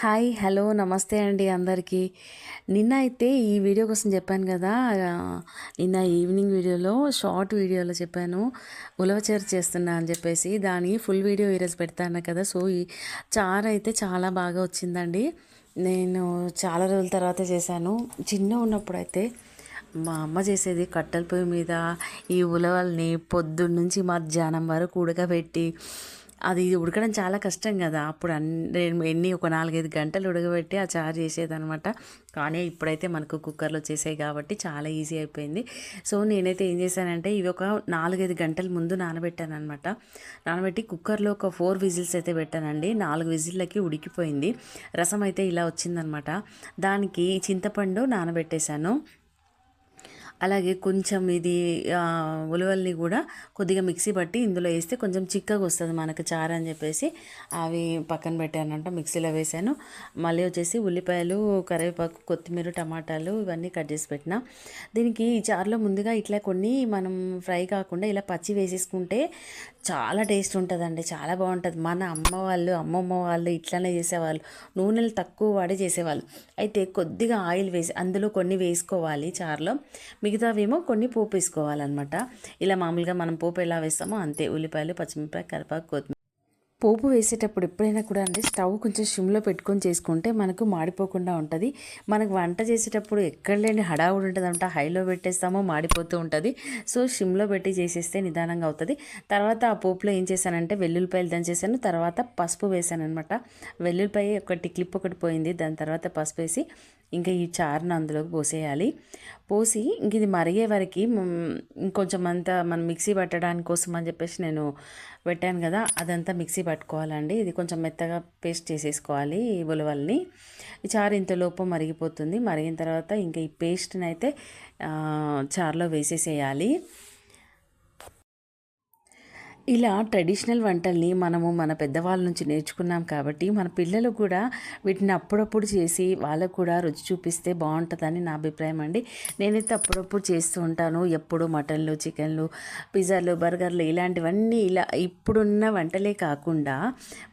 Hi hello నమస్తే అండి అందరికీ. నిన్న అయితే ఈ వీడియో కోసం చెప్పాను కదా, నిన్న ఈవినింగ్ వీడియోలో షార్ట్ వీడియోలో చెప్పాను ఉలవచారు చేస్తున్నా అని చెప్పేసి. దాని ఫుల్ వీడియో ఈరోజు పెడతాను కదా. సో ఈ చారు అయితే చాలా బాగా వచ్చిందండి. నేను చాలా రోజుల తర్వాత చేశాను. చిన్న ఉన్నప్పుడు అయితే మా అమ్మ చేసేది కట్టెల పొయ్యి మీద ఈ ఉలవల్ని పొద్దున్నుంచి మధ్యాహ్నం వరకు ఉడకబెట్టి, అది ఉడకడం చాలా కష్టం కదా. అప్పుడు ఒక 4-5 గంటలు ఉడకబెట్టి ఆ చారు చేసేదనమాట. కానీ ఇప్పుడైతే మనకు కుక్కర్లో చేసాయి కాబట్టి చాలా ఈజీ అయిపోయింది. సో నేనైతే ఏం చేశానంటే ఇవి ఒక 4-5 గంటల ముందు నానబెట్టాను అనమాట. నానబెట్టి కుక్కర్లో ఒక 4 విజిల్స్ అయితే పెట్టానండి. 4 విజిల్లకి ఉడికిపోయింది. రసం అయితే ఇలా వచ్చిందనమాట. దానికి చింతపండు నానబెట్టేశాను. అలాగే కొంచెం ఇది ఉలవల్ని కూడా కొద్దిగా మిక్సీ పట్టి ఇందులో వేస్తే కొంచెం చిక్కగా వస్తుంది మనకు చారు అని చెప్పేసి అవి పక్కన పెట్టానంట. మిక్సీలో వేసాను. మళ్ళీ వచ్చేసి ఉల్లిపాయలు, కరివేపాకు, కొత్తిమీర, టమాటాలు ఇవన్నీ కట్ చేసి పెట్టిన. దీనికి ఈ చారులో ముందుగా ఇట్లా కొన్ని మనం ఫ్రై కాకుండా ఇలా పచ్చి వేసేసుకుంటే చాలా టేస్ట్ ఉంటుందండి. చాలా బాగుంటుంది. మన అమ్మమ్మ వాళ్ళు ఇట్లానే చేసేవాళ్ళు. నూనెలు తక్కువ వాడి చేసేవాళ్ళు. అయితే కొద్దిగా ఆయిల్ వేసి అందులో కొన్ని వేసుకోవాలి చారులో, మిగతావేమో కొన్ని పోపు వేసుకోవాలన్నమాట. ఇలా మామూలుగా మనం పోపు ఎలా వేస్తామో అంతే. ఉల్లిపాయలు, పచ్చిమిరపకాయ, కరివేపాకు, కొత్తిమీర. పోపు వేసేటప్పుడు ఎప్పుడైనా కూడా అండి స్టవ్ కొంచెం సిమ్లో పెట్టుకొని చేసుకుంటే మనకు మాడిపోకుండా ఉంటుంది. మనకు వంట చేసేటప్పుడు ఎక్కడ లేని హడావుడి ఉంటుందంట, హైలో పెట్టేస్తామో మాడిపోతూ ఉంటుంది. సో సిమ్లో పెట్టి చేసేస్తే నిదానంగా అవుతుంది. తర్వాత ఆ పోపులో ఏం చేశానంటే వెల్లుల్లిపాయలు దంచేసాను. తర్వాత పసుపు వేసాను అనమాట. వెల్లుల్లిపాయ క్లిప్ ఒకటి పోయింది. దాని తర్వాత పసుపు వేసి ఇంకా ఈ చారును అందులోకి పోసేయాలి. పోసి ఇంక ఇది మరిగే వరకు ఇంకొంచెం అంతా మనం మిక్సీ పట్టడానికి కోసం అని చెప్పేసి నేను పెట్టాను కదా, అదంతా మిక్సీ పట్టుకోవాలండి. ఇది కొంచెం మెత్తగా పేస్ట్ చేసేసుకోవాలి ఈ ఉలవల్ని. ఈ చారు ఇంతలోపు మరిగిపోతుంది. మరిగిన తర్వాత ఇంకా ఈ పేస్ట్ని అయితే చారులో వేసేసేయాలి. ఇలా ట్రెడిషనల్ వంటల్ని మనము మన పెద్దవాళ్ళ నుంచి నేర్చుకున్నాం కాబట్టి మన పిల్లలు కూడా వీటిని అప్పుడప్పుడు చేసి వాళ్ళకు కూడా రుచి చూపిస్తే బాగుంటుందని నా అభిప్రాయం అండి. నేనైతే అప్పుడప్పుడు చేస్తూ ఉంటాను. ఎప్పుడు మటన్లు, చికెన్లు, పిజ్జాలు, బర్గర్లు ఇలాంటివన్నీ ఇలా ఇప్పుడున్న వంటలే కాకుండా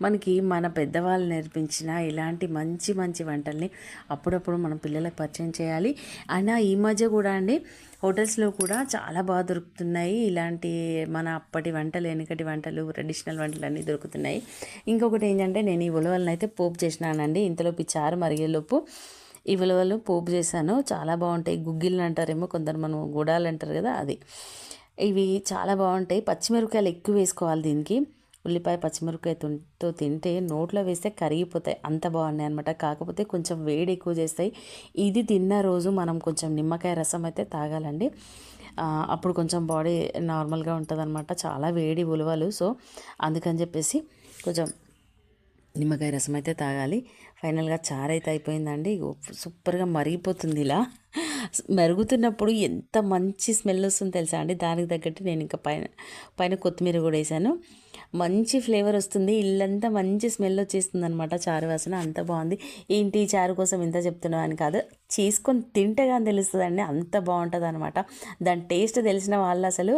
మనకి మన పెద్దవాళ్ళు నేర్పించిన ఇలాంటి మంచి మంచి వంటల్ని అప్పుడప్పుడు మన పిల్లలకు పరిచయం చేయాలి. అయినా ఈ మధ్య కూడా అండి హోటల్స్లో కూడా చాలా బాగా దొరుకుతున్నాయి ఇలాంటి మన అప్పటి వంటలు, వెనకటి వంటలు, ట్రెడిషనల్ వంటలు అన్నీ దొరుకుతున్నాయి. ఇంకొకటి ఏంటంటే నేను ఈ ఉలవలను అయితే పోపు చేసినానండి. ఇంతలోపు చారు మరిగేలోపు ఈ ఉలవలు పోపు చేశాను. చాలా బాగుంటాయి. గుగ్గిళ్ళు అంటారేమో కొందరు, మనం గుడాలు అంటారు కదా, అది. ఇవి చాలా బాగుంటాయి. పచ్చిమిరపకాయలు ఎక్కువ వేసుకోవాలి దీనికి. ఉల్లిపాయ, పచ్చిమిరపకాయతో తింటే నోట్లో వేస్తే కరిగిపోతాయి, అంత బాగున్నాయి అనమాట. కాకపోతే కొంచెం వేడి ఎక్కువ చేస్తాయి. ఇది తిన్న రోజు మనం కొంచెం నిమ్మకాయ రసం అయితే తాగాలండి. అప్పుడు కొంచెం బాడీ నార్మల్గా ఉంటుంది అనమాట. చాలా వేడి ఉలవలు. సో అందుకని చెప్పేసి కొంచెం నిమ్మకాయ రసం అయితే తాగాలి. ఫైనల్గా చారు అయితే అయిపోయిందండి. సూపర్గా మరిగిపోతుంది. ఇలా మరుగుతున్నప్పుడు ఎంత మంచి స్మెల్ వస్తుందో తెలుసా అండి. దానికి తగ్గట్టు నేను ఇంకా పైన పైన కొత్తిమీర కూడా వేసాను. మంచి ఫ్లేవర్ వస్తుంది. ఇల్లంతా మంచి స్మెల్ వచ్చేస్తుంది అనమాట. చారు వాసన అంత బాగుంది. ఏంటి చారు కోసం ఇంత చెప్తున్నావు అని కాదు, చేసుకొని తింటే కానీ తెలుస్తుందండి, అంత బాగుంటుంది అనమాట. దాని టేస్ట్ తెలిసిన వాళ్ళు అసలు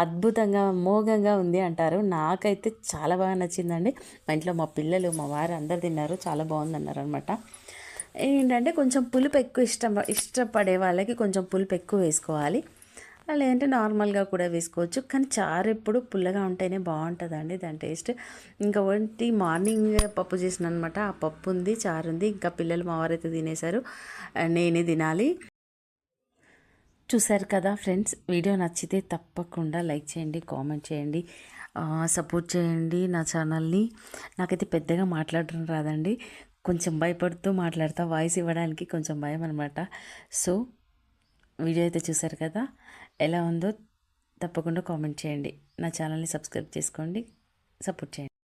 అద్భుతంగా మోగంగా ఉంది అంటారు. నాకైతే చాలా బాగా నచ్చిందండి. మా ఇంట్లో మా పిల్లలు, మా వారు అందరు తిన్నారు. చాలా బాగుందన్నారు అనమాట. ఏంటంటే కొంచెం పులుపు ఎక్కువ ఇష్టపడే వాళ్ళకి కొంచెం పులుపు ఎక్కువ వేసుకోవాలి. లేదంటే నార్మల్గా కూడా వేసుకోవచ్చు. కానీ చారు ఎప్పుడు పుల్లగా ఉంటేనే బాగుంటుందండి దాని టేస్ట్. ఇంకా ఒకటి మార్నింగ్ పప్పు చేసిన అనమాట. ఆ పప్పు ఉంది, చారు ఉంది. ఇంకా పిల్లలు మా వారైతే తినేశారు, నేనే తినాలి. చూసారు కదా ఫ్రెండ్స్, వీడియో నచ్చితే తప్పకుండా లైక్ చేయండి, కామెంట్ చేయండి, సపోర్ట్ చేయండి నా ఛానల్ని. నాకైతే పెద్దగా మాట్లాడడం రాదండి. కొంచెం భయపడుతూ మాట్లాడతా, వాయిస్ ఇవ్వడానికి కొంచెం భయం అనమాట. సో వీడియో అయితే చూసారు కదా, ఎలా ఉందో తప్పకుండా కామెంట్ చేయండి. నా ఛానల్ని సబ్స్క్రైబ్ చేసుకోండి, సపోర్ట్ చేయండి.